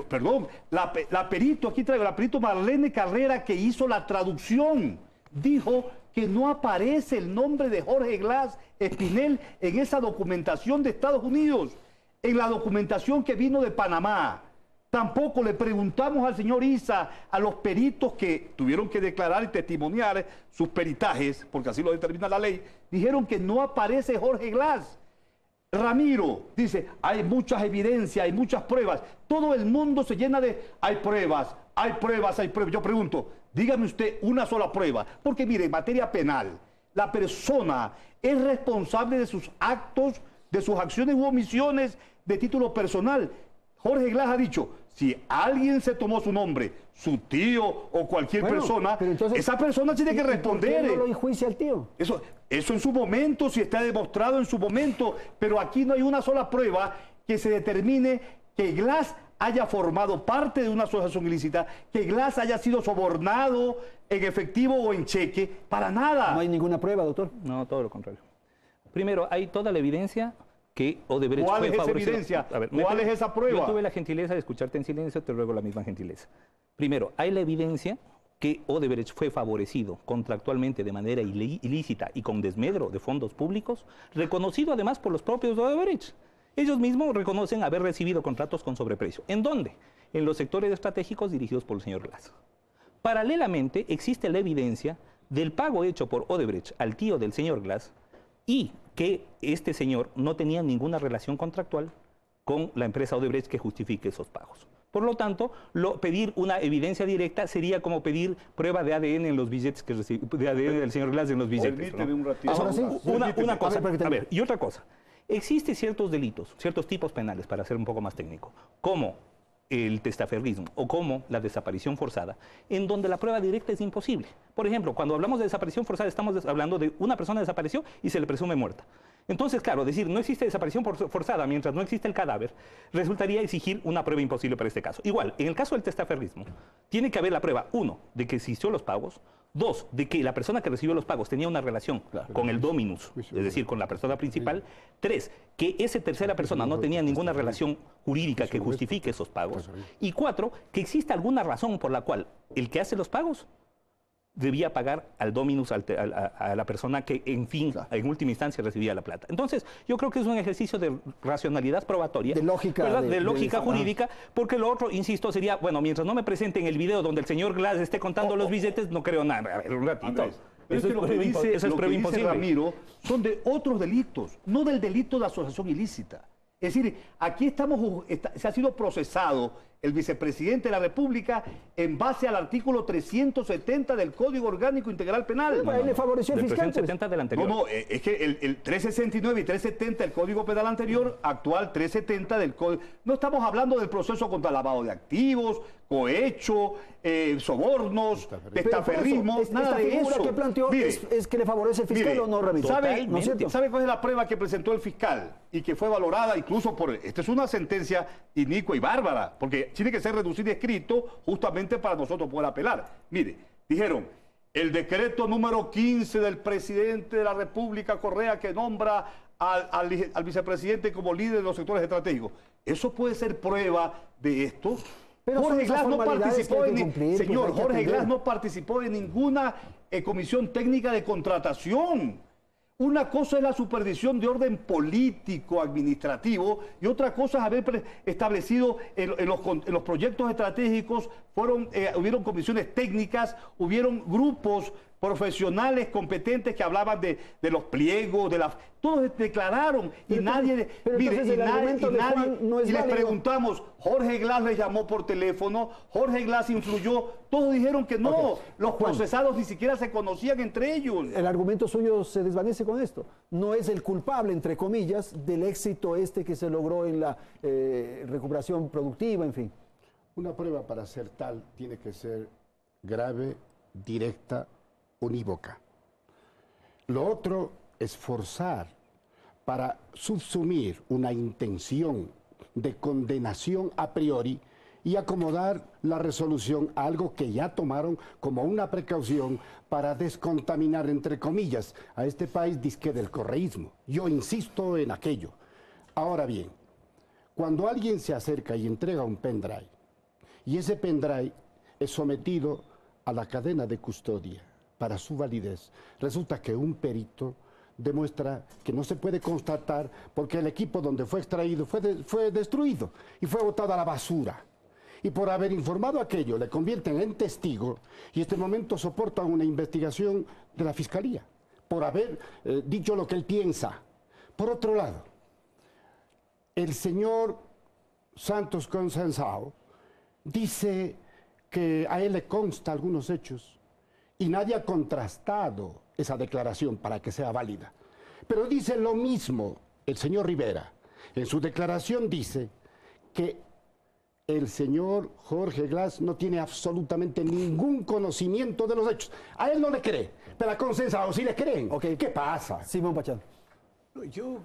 Perdón, la perito, aquí traigo, la perito Marlene Carrera, que hizo la traducción, dijo que no aparece el nombre de Jorge Glass Espinel en esa documentación de Estados Unidos, en la documentación que vino de Panamá. Tampoco le preguntamos al señor Isa, a los peritos que tuvieron que declarar y testimoniar sus peritajes, porque así lo determina la ley, dijeron que no aparece Jorge Glass. Ramiro dice, hay muchas evidencias, hay muchas pruebas. Todo el mundo se llena de, hay pruebas, hay pruebas, hay pruebas. Yo pregunto, dígame usted una sola prueba. Porque mire, en materia penal, la persona es responsable de sus actos, de sus acciones u omisiones de título personal. Jorge Glass ha dicho, si alguien se tomó su nombre, su tío o cualquier persona, entonces, esa persona tiene que responder. ¿Por qué no lo enjuicia al tío? Eso en su momento, si está demostrado en su momento, pero aquí no hay una sola prueba que se determine que Glass haya formado parte de una asociación ilícita, que Glass haya sido sobornado en efectivo o en cheque, para nada. No hay ninguna prueba, doctor. No, todo lo contrario. Primero, hay toda la evidencia que Odebrecht ¿Cuál fue es esa favorecido. evidencia? A ver, ¿Cuál es esa prueba? Yo tuve la gentileza de escucharte en silencio, te ruego la misma gentileza. Primero, hay la evidencia que Odebrecht fue favorecido contractualmente de manera ilícita y con desmedro de fondos públicos, reconocido además por los propios Odebrecht. Ellos mismos reconocen haber recibido contratos con sobreprecio. ¿En dónde? En los sectores estratégicos dirigidos por el señor Glass. Paralelamente, existe la evidencia del pago hecho por Odebrecht al tío del señor Glass y que este señor no tenía ninguna relación contractual con la empresa Odebrecht que justifique esos pagos. Por lo tanto, pedir una evidencia directa sería como pedir prueba de ADN en los billetes que de ADN del señor Glass en los billetes. ¿No? Un ratito. Ahora sí. Una cosa, a ver, y otra cosa. Existen ciertos delitos, ciertos tipos penales, para ser un poco más técnico, como el testaferrismo o como la desaparición forzada, en donde la prueba directa es imposible. Por ejemplo, cuando hablamos de desaparición forzada, estamos hablando de una persona desapareció y se le presume muerta. Entonces, claro, decir no existe desaparición forzada mientras no existe el cadáver, resultaría exigir una prueba imposible para este caso. Igual, en el caso del testaferrismo, tiene que haber la prueba, 1, de que existió los pagos, 2, de que la persona que recibió los pagos tenía una relación con el dominus, es decir, con la persona principal, 3, que esa tercera persona no tenía ninguna relación jurídica que justifique esos pagos, y 4, que existe alguna razón por la cual el que hace los pagos debía pagar al dominus, a la persona que, en fin, en última instancia recibía la plata. Entonces, yo creo que es un ejercicio de racionalidad probatoria, de lógica, de lógica jurídica, porque lo otro, insisto, sería, bueno, mientras no me presenten el video donde el señor Glass esté contando los billetes, no creo nada. A ver, un ratito. Eso es lo que dice imposible. Ramiro, son de otros delitos, no del delito de asociación ilícita. Es decir, aquí se ha sido procesado el vicepresidente de la República en base al artículo 370 del Código Orgánico Integral Penal. Ahí le favoreció el fiscal. 370 del anterior. No, es que el 369 y 370 del Código Penal anterior, actual 370 del Código. No estamos hablando del proceso contra lavado de activos, cohecho, sobornos, testaferrismo, nada de eso. ¿La figura que planteó es que le favorece el fiscal o no, Ramiro? ¿Sabe cuál es la prueba que presentó el fiscal y que fue valorada incluso por... Esta es una sentencia inicua y bárbara, porque tiene que ser reducido y escrito justamente para nosotros poder apelar. Mire, dijeron, el decreto número 15 del presidente de la República, Correa, que nombra al vicepresidente como líder de los sectores estratégicos. ¿Eso puede ser prueba de esto? Pero Jorge Glass no participó Jorge Glass no participó en ninguna comisión técnica de contratación. Una cosa es la supervisión de orden político, administrativo, y otra cosa es haber establecido en los proyectos estratégicos hubieron comisiones técnicas, hubieron grupos profesionales competentes que hablaban de los pliegos, todos declararon y nadie, les preguntamos, Jorge Glass les llamó por teléfono, Jorge Glass influyó, todos dijeron que no, los procesados ni siquiera se conocían entre ellos. El argumento suyo se desvanece con esto, no es el culpable, entre comillas, del éxito que se logró en la recuperación productiva, en fin. Una prueba para ser tal tiene que ser grave, directa, unívoca. Lo otro es forzar para subsumir una intención de condenación a priori y acomodar la resolución a algo que ya tomaron como una precaución para descontaminar, entre comillas, a este país disque del correísmo. Yo insisto en aquello. Ahora bien, cuando alguien se acerca y entrega un pendrive, y ese pendrive es sometido a la cadena de custodia para su validez, resulta que un perito demuestra que no se puede constatar porque el equipo donde fue extraído fue destruido y fue botado a la basura. Y por haber informado aquello le convierten en testigo y este momento soportan una investigación de la Fiscalía por haber dicho lo que él piensa. Por otro lado, el señor Santos Consensao dice que a él le consta algunos hechos y nadie ha contrastado esa declaración para que sea válida. Pero dice lo mismo el señor Rivera. En su declaración dice que el señor Jorge Glass no tiene absolutamente ningún conocimiento de los hechos. A él no le cree, pero a Consensao sí le creen. ¿Qué pasa? Simón Pachán. Yo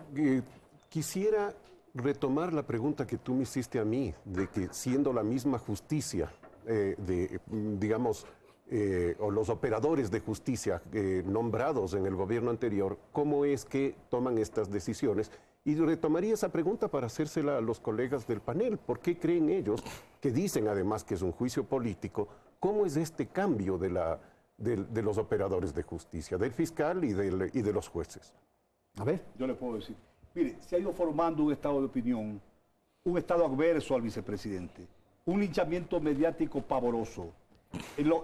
quisiera retomar la pregunta que tú me hiciste a mí, de que siendo la misma justicia, o los operadores de justicia nombrados en el gobierno anterior, ¿cómo es que toman estas decisiones? Y retomaría esa pregunta para hacérsela a los colegas del panel. ¿Por qué creen ellos, que dicen además que es un juicio político, cómo es este cambio de los operadores de justicia, del fiscal y de los jueces? A ver. Yo le puedo decir. Mire, se ha ido formando un estado de opinión, un estado adverso al vicepresidente, un linchamiento mediático pavoroso.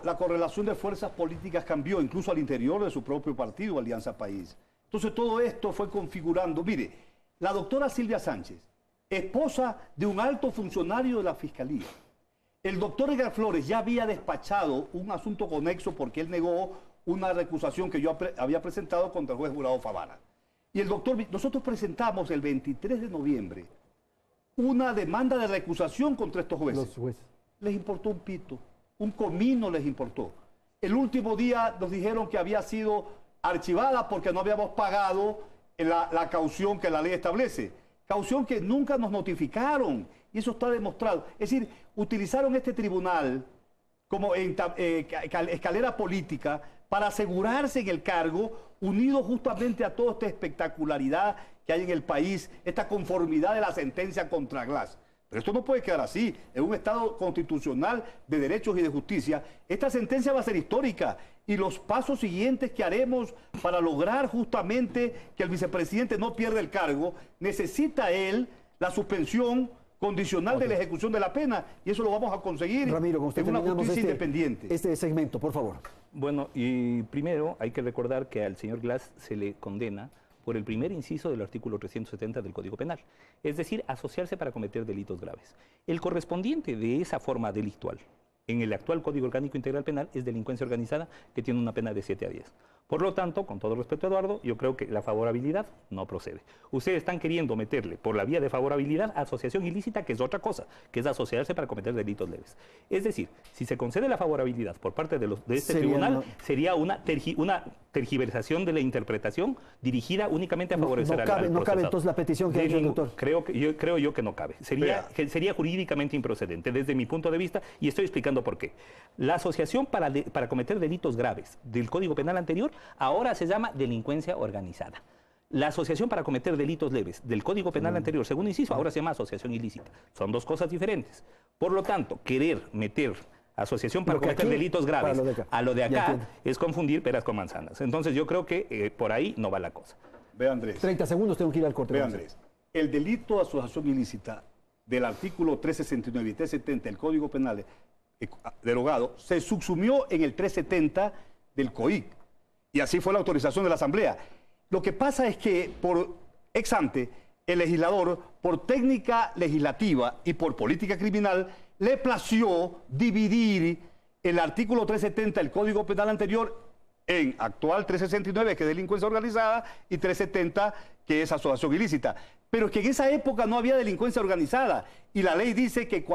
La correlación de fuerzas políticas cambió, incluso al interior de su propio partido, Alianza País. Entonces todo esto fue configurando. Mire, la doctora Silvia Sánchez, esposa de un alto funcionario de la Fiscalía. El doctor Edgar Flores ya había despachado un asunto conexo porque él negó una recusación que yo había presentado contra el juez Jurado Favara. Y nosotros presentamos el 23 de noviembre una demanda de recusación contra estos jueces. Los jueces. Les importó un pito, un comino les importó. El último día nos dijeron que había sido archivada porque no habíamos pagado la caución que la ley establece. Caución que nunca nos notificaron y eso está demostrado. Es decir, utilizaron este tribunal como escalera política para asegurarse en el cargo, unido justamente a toda esta espectacularidad que hay en el país, esta conformidad de la sentencia contra Glass. Pero esto no puede quedar así. En un Estado constitucional de derechos y de justicia, esta sentencia va a ser histórica y los pasos siguientes que haremos para lograr justamente que el vicepresidente no pierda el cargo, necesita él la suspensión condicional de la ejecución de la pena y eso lo vamos a conseguir, Ramiro, con usted en una justicia independiente. Este segmento, por favor. Bueno, y primero hay que recordar que al señor Glass se le condena por el primer inciso del artículo 370 del Código Penal, es decir, asociarse para cometer delitos graves. El correspondiente de esa forma delictual en el actual Código Orgánico Integral Penal es delincuencia organizada, que tiene una pena de 7 a 10. Por lo tanto, con todo respeto a Eduardo, yo creo que la favorabilidad no procede. Ustedes están queriendo meterle por la vía de favorabilidad asociación ilícita, que es otra cosa, que es asociarse para cometer delitos leves. Es decir, si se concede la favorabilidad por parte de este tribunal, sería una tergiversación de la interpretación dirigida únicamente a favorecer al procesado. No cabe entonces la petición que ha hecho el doctor. Creo yo que no cabe. Sería jurídicamente improcedente desde mi punto de vista y estoy explicando por qué. La asociación para cometer delitos graves del Código Penal anterior ahora se llama delincuencia organizada. La asociación para cometer delitos leves del Código Penal anterior, segundo inciso, ahora se llama asociación ilícita. Son dos cosas diferentes. Por lo tanto, querer meter asociación para cometer delitos graves a lo de acá es confundir peras con manzanas. Entonces yo creo que por ahí no va la cosa. Ve, Andrés. 30 segundos, tengo que ir al corte. Ve, Andrés. El delito de asociación ilícita del artículo 369 y 370 del Código Penal derogado, se subsumió en el 370 del COIC. Y así fue la autorización de la Asamblea. Lo que pasa es que por ex ante, el legislador, por técnica legislativa y por política criminal, le plació dividir el artículo 370 del Código Penal anterior en actual 369, que es delincuencia organizada, y 370, que es asociación ilícita. Pero es que en esa época no había delincuencia organizada, y la ley dice que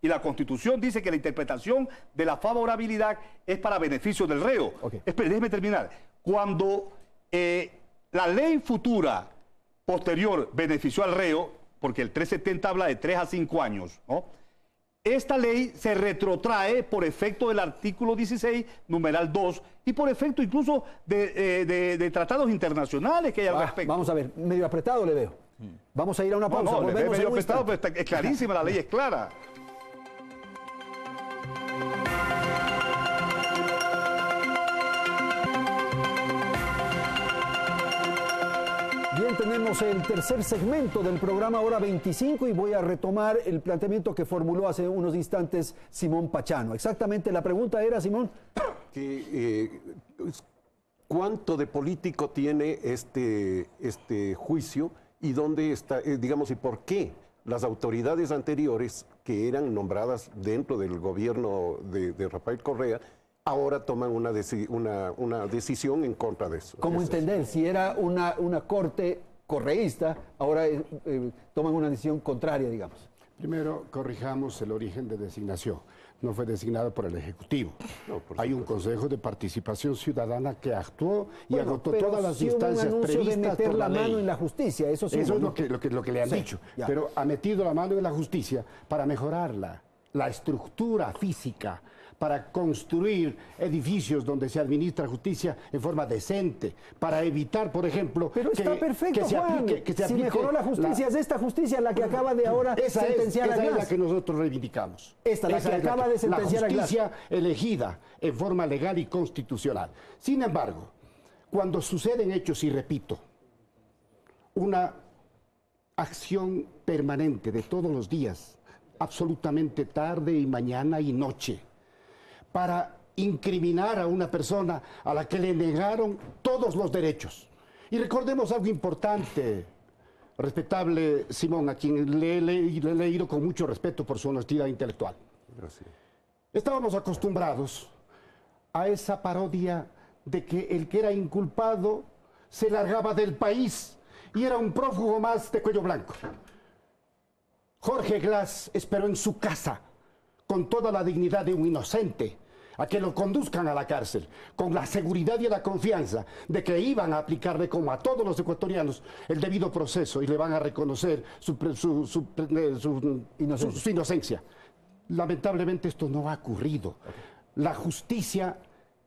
y la Constitución dice que la interpretación de la favorabilidad es para beneficio del reo. Espere, déjeme terminar. Cuando la ley futura posterior benefició al reo, porque el 370 habla de 3 a 5 años, ¿no? Esta ley se retrotrae por efecto del artículo 16, numeral 2, y por efecto incluso de tratados internacionales que hay al respecto. Vamos a ver, medio apretado le veo. Vamos a ir a una pausa. No, le veo medio apretado, pero es clarísima, la ley es clara. Bien, tenemos el tercer segmento del programa Hora 25 y voy a retomar el planteamiento que formuló hace unos instantes Simón Pachano. Exactamente, la pregunta era, Simón. ¿Cuánto de político tiene este juicio y dónde está, digamos, y por qué las autoridades anteriores que eran nombradas dentro del gobierno de Rafael Correa ahora toman una decisión en contra de eso? ¿Cómo entender? Si era una corte correísta, ahora toman una decisión contraria, digamos. Primero, corrijamos el origen de designación. No fue designado por el Ejecutivo. No, hay un Consejo de Participación Ciudadana que actuó y agotó todas las instancias previstas de meter por la mano ley. en la justicia, eso sí. Eso es lo que le han dicho. Ya. Pero ha metido la mano en la justicia para mejorarla, la estructura física, para construir edificios donde se administra justicia en forma decente, para evitar, por ejemplo, pero está perfecto, que se aplique, si mejoró la justicia, es esta justicia la que acaba de ahora sentenciar a Glass. Esa es la que nosotros reivindicamos. La que acaba de sentenciar a Glass. La justicia elegida en forma legal y constitucional. Sin embargo, cuando suceden hechos, y repito, una acción permanente de todos los días, absolutamente tarde y mañana y noche, para incriminar a una persona a la que le negaron todos los derechos. Y recordemos algo importante, respetable Simón, a quien le he leído con mucho respeto por su honestidad intelectual. Gracias. Estábamos acostumbrados a esa parodia de que el que era inculpado se largaba del país y era un prófugo más de cuello blanco. Jorge Glass esperó en su casa con toda la dignidad de un inocente a que lo conduzcan a la cárcel, con la seguridad y la confianza de que iban a aplicarle, como a todos los ecuatorianos, el debido proceso y le van a reconocer su inocencia. Lamentablemente esto no ha ocurrido. La justicia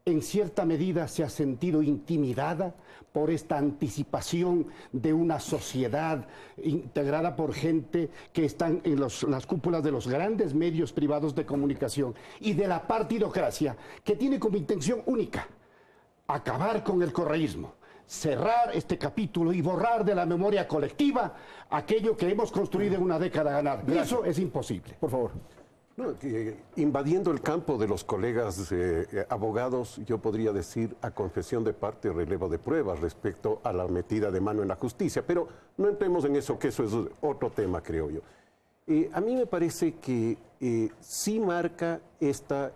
en cierta medida se ha sentido intimidada por esta anticipación de una sociedad integrada por gente que están en las cúpulas de los grandes medios privados de comunicación y de la partidocracia, que tiene como intención única acabar con el correísmo, cerrar este capítulo y borrar de la memoria colectiva aquello que hemos construido en una década ganar. Eso es imposible. Por favor. No, invadiendo el campo de los colegas abogados, yo podría decir a confesión de parte, relevo de pruebas respecto a la metida de mano en la justicia, pero no entremos en eso, que eso es otro tema, creo yo. A mí me parece que sí marca esta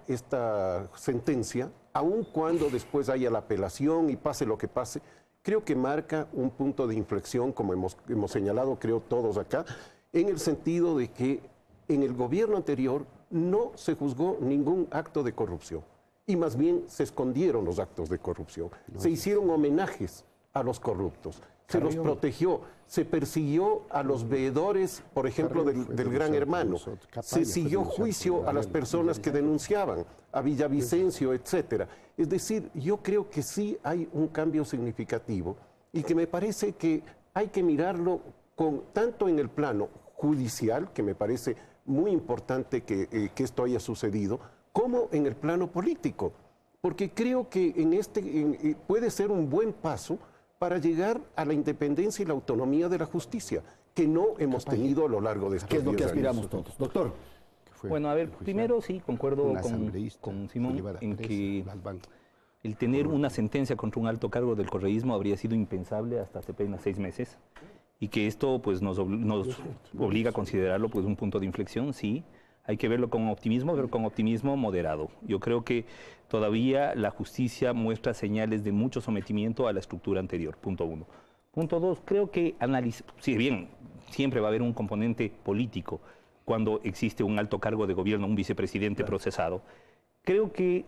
sentencia, aun cuando después haya la apelación y pase lo que pase, creo que marca un punto de inflexión, como hemos señalado, creo todos acá, en el sentido de que en el gobierno anterior no se juzgó ningún acto de corrupción y más bien se escondieron los actos de corrupción. Se hicieron homenajes a los corruptos, se los protegió, se persiguió a los veedores, por ejemplo, del Gran Hermano, se siguió juicio a las personas que denunciaban, a Villavicencio, etcétera. Es decir, yo creo que sí hay un cambio significativo y que me parece que hay que mirarlo tanto en el plano judicial, que me parece muy importante que esto haya sucedido, como en el plano político, porque creo que puede ser un buen paso para llegar a la independencia y la autonomía de la justicia, que no hemos tenido a lo largo de estos 10 años. ¿Qué es lo que aspiramos todos? Doctor. fue. Bueno, a ver, primero sí, concuerdo con Simón en que el tener una sentencia contra un alto cargo del correísmo habría sido impensable hasta hace apenas 6 meses y que esto pues nos obliga a considerarlo pues un punto de inflexión, sí. Hay que verlo con optimismo, pero con optimismo moderado. Yo creo que todavía la justicia muestra señales de mucho sometimiento a la estructura anterior, punto 1. Punto 2, creo que si bien siempre va a haber un componente político cuando existe un alto cargo de gobierno, un vicepresidente procesado, creo que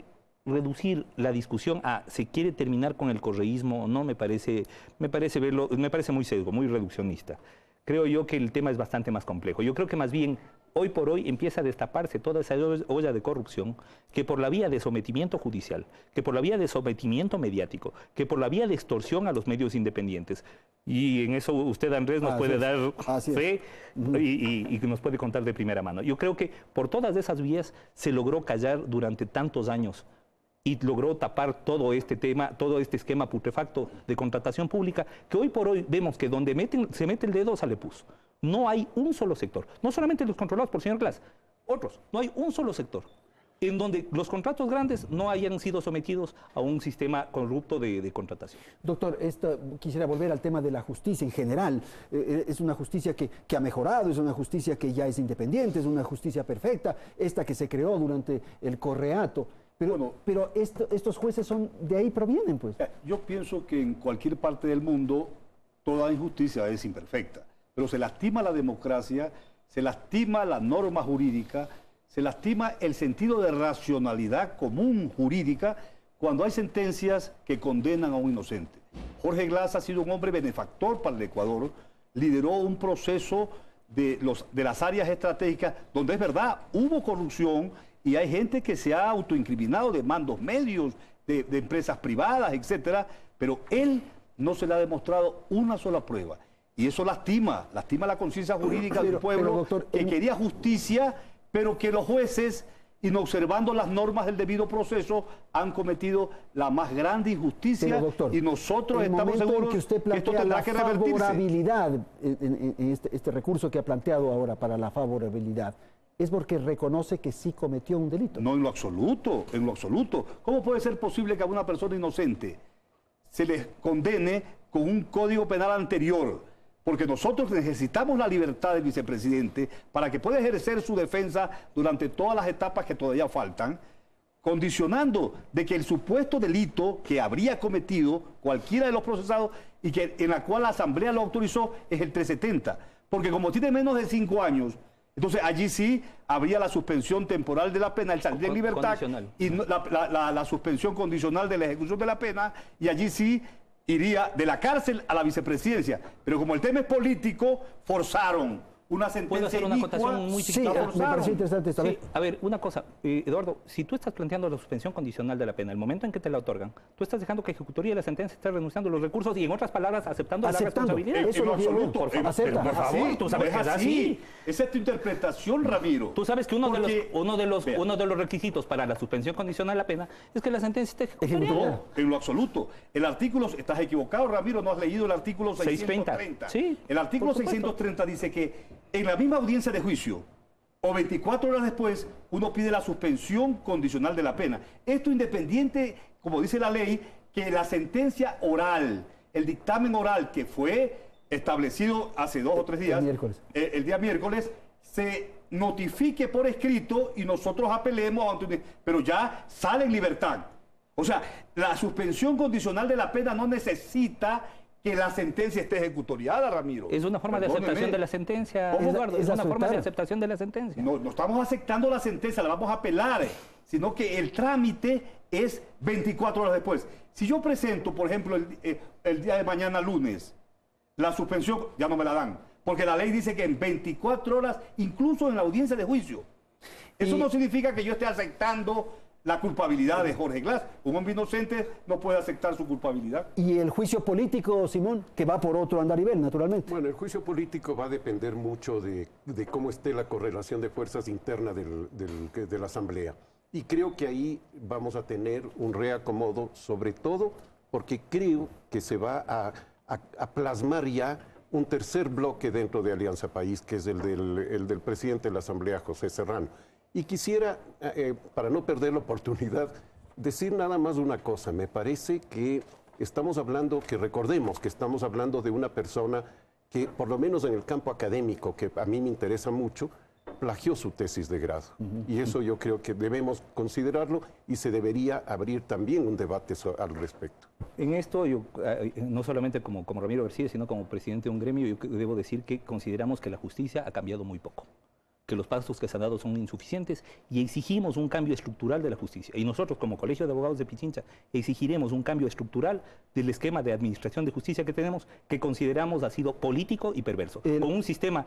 reducir la discusión a se quiere terminar con el correísmo o no me parece muy sesgo, muy reduccionista. Creo yo que el tema es bastante más complejo. Yo creo que más bien hoy por hoy empieza a destaparse toda esa olla de corrupción que por la vía de sometimiento judicial, que por la vía de sometimiento mediático, que por la vía de extorsión a los medios independientes. Y en eso usted, Andrés, nos puede dar fe y nos puede contar de primera mano. Yo creo que por todas esas vías se logró callar durante tantos años y logró tapar todo este tema, todo este esquema putrefacto de contratación pública, que hoy por hoy vemos que donde se mete el dedo sale pus. No hay un solo sector, no solamente los controlados por el señor Glass, otros, no hay un solo sector en donde los contratos grandes no hayan sido sometidos a un sistema corrupto de contratación. Doctor, quisiera volver al tema de la justicia en general. Es una justicia que ha mejorado, es una justicia que ya es independiente, es una justicia perfecta, esta que se creó durante el Correato. Pero estos jueces de ahí provienen, pues. Yo pienso que en cualquier parte del mundo toda injusticia es imperfecta, pero se lastima la democracia, se lastima la norma jurídica, se lastima el sentido de racionalidad común jurídica cuando hay sentencias que condenan a un inocente. Jorge Glass ha sido un hombre benefactor para el Ecuador, lideró un proceso de las áreas estratégicas donde es verdad, hubo corrupción y hay gente que se ha autoincriminado de mandos medios, de empresas privadas, etcétera, pero él no se le ha demostrado una sola prueba. Y eso lastima la conciencia jurídica del pueblo, doctor, que quería justicia, pero que los jueces, inobservando las normas del debido proceso, han cometido la más grande injusticia, doctor, y nosotros estamos seguros que usted plantea esto tendrá que revertirse. Favorabilidad en este recurso que ha planteado ahora para la favorabilidad, ¿es porque reconoce que sí cometió un delito? No, en lo absoluto, en lo absoluto. ¿Cómo puede ser posible que a una persona inocente se le condene con un código penal anterior? Porque nosotros necesitamos la libertad del vicepresidente para que pueda ejercer su defensa durante todas las etapas que todavía faltan, condicionando de que el supuesto delito que habría cometido cualquiera de los procesados y en la cual la Asamblea lo autorizó es el 370. Porque como tiene menos de 5 años, entonces allí sí habría la suspensión temporal de la pena, el salir en libertad y la suspensión condicional de la ejecución de la pena, y allí sí iría de la cárcel a la vicepresidencia. Pero como el tema es político, forzaron una sentencia. ¿Puedo hacer una acotación muy chiquita? Sí, me parece interesante esta vez. A ver, una cosa, Eduardo, si tú estás planteando la suspensión condicional de la pena, el momento en que te la otorgan, tú estás dejando que Ejecutoría de la sentencia esté renunciando a los recursos y, en otras palabras, aceptando la responsabilidad. Eso es lo absoluto. Por favor, tú sabes que es así. Esa es tu interpretación, Ramiro. Tú sabes que uno de los requisitos para la suspensión condicional de la pena es que la sentencia esté ejecutoriada. No, en lo absoluto. El artículo, estás equivocado, Ramiro, no has leído el artículo 630. Sí, el artículo 630 dice que en la misma audiencia de juicio o 24 horas después, uno pide la suspensión condicional de la pena. Esto independiente, como dice la ley, que la sentencia oral, el dictamen oral que fue establecido hace 2 o 3 días, el día miércoles, se notifique por escrito y nosotros apelemos, pero ya sale en libertad. O sea, la suspensión condicional de la pena no necesita que la sentencia esté ejecutoriada, Ramiro. Es una forma de aceptación de la sentencia, Eduardo. Es una forma de aceptación de la sentencia. No estamos aceptando la sentencia, la vamos a apelar, sino que el trámite es 24 horas después. Si yo presento, por ejemplo, el día de mañana, lunes, la suspensión, ya no me la dan, porque la ley dice que en 24 horas, incluso en la audiencia de juicio. Eso no significa que yo esté aceptando la culpabilidad de Jorge Glass. Un hombre inocente no puede aceptar su culpabilidad. ¿Y el juicio político, Simón, que va por otro andarivel, naturalmente? Bueno, el juicio político va a depender mucho de cómo esté la correlación de fuerzas interna de la Asamblea. Y creo que ahí vamos a tener un reacomodo, sobre todo porque creo que se va a plasmar ya un tercer bloque dentro de Alianza País, que es el del presidente de la Asamblea, José Serrano. Y quisiera, para no perder la oportunidad, decir nada más una cosa. Me parece que estamos hablando, que recordemos que estamos hablando de una persona que, por lo menos en el campo académico, que a mí me interesa mucho, plagió su tesis de grado. Y eso yo creo que debemos considerarlo y se debería abrir también un debate al respecto. En esto, yo, no solamente como Ramiro García, sino como presidente de un gremio, yo debo decir que consideramos que la justicia ha cambiado muy poco, que los pasos que se han dado son insuficientes y exigimos un cambio estructural de la justicia. Y nosotros, como Colegio de Abogados de Pichincha, exigiremos un cambio estructural del esquema de administración de justicia que tenemos, que consideramos ha sido político y perverso. Con un sistema,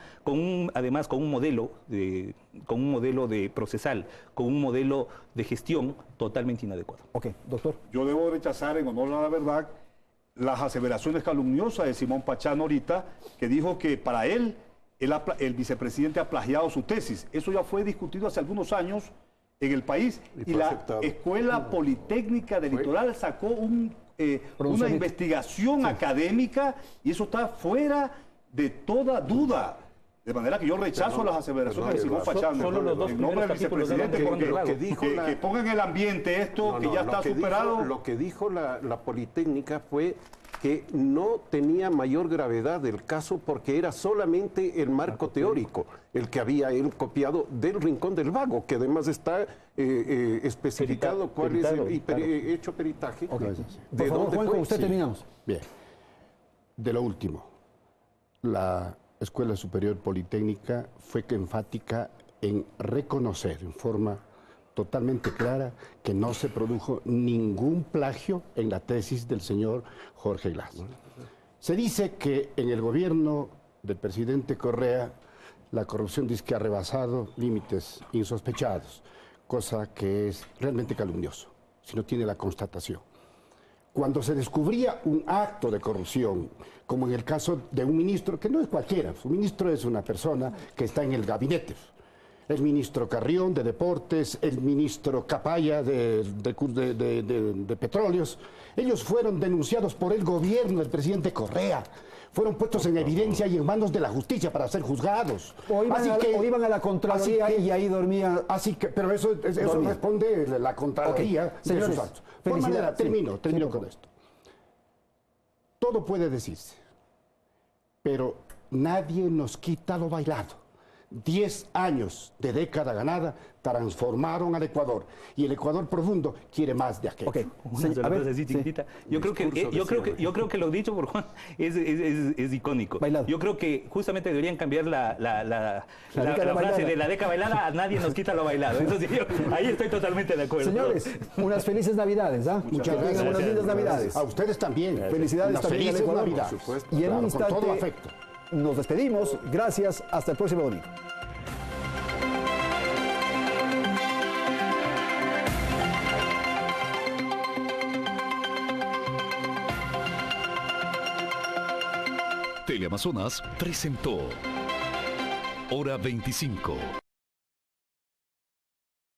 además con un modelo de procesal, con un modelo de gestión totalmente inadecuado. Ok, doctor. Yo debo rechazar, en honor a la verdad, las aseveraciones calumniosas de Simón Pachano ahorita, que dijo que para él el vicepresidente ha plagiado su tesis. Eso ya fue discutido hace algunos años en el país y la Escuela Politécnica del Litoral sacó una investigación académica y eso está fuera de toda duda. De manera que yo rechazo las aseveraciones de Simón Pachano. Solo los dos en nombre del vicepresidente, que pongan en el ambiente esto que ya está superado. Lo que dijo la Politécnica fue que no tenía mayor gravedad el caso porque era solamente el marco teórico el que había él copiado del Rincón del Vago, que además está especificado cuál es el hecho peritaje. Okay. Por favor, Juan, con usted terminamos. Bien. De lo último, la Escuela Superior Politécnica fue enfática en reconocer en forma totalmente clara que no se produjo ningún plagio en la tesis del señor Jorge Glass. Se dice que en el gobierno del presidente Correa la corrupción dice que ha rebasado límites insospechados, cosa que es realmente calumnioso, si no tiene la constatación. Cuando se descubría un acto de corrupción, como en el caso de un ministro, que no es cualquiera, su ministro es una persona que está en el gabinete, el ministro Carrión de Deportes, el ministro Capaya de Petróleos, ellos fueron denunciados por el gobierno del presidente Correa, fueron puestos en evidencia y en manos de la justicia para ser juzgados. O iban a la Contraloría y ahí dormía. Pero eso responde la Contraloría. Okay. Señores, felicidades. Termino con esto. Todo puede decirse, pero nadie nos quita lo bailado. 10 años de década ganada transformaron al Ecuador y el Ecuador profundo quiere más de aquello. Okay. Yo creo que lo dicho por Juan es icónico. Bailado. Yo creo que justamente deberían cambiar la frase de la década bailada a nadie nos quita lo bailado. Entonces, ahí estoy totalmente de acuerdo. Señores, unas felices Navidades. Muchas gracias. Unas lindas Navidades. A ustedes también. Felicidades también al Ecuador. Y en un instante con todo afecto. Nos despedimos. Gracias. Hasta el próximo domingo. Teleamazonas presentó Hora 25.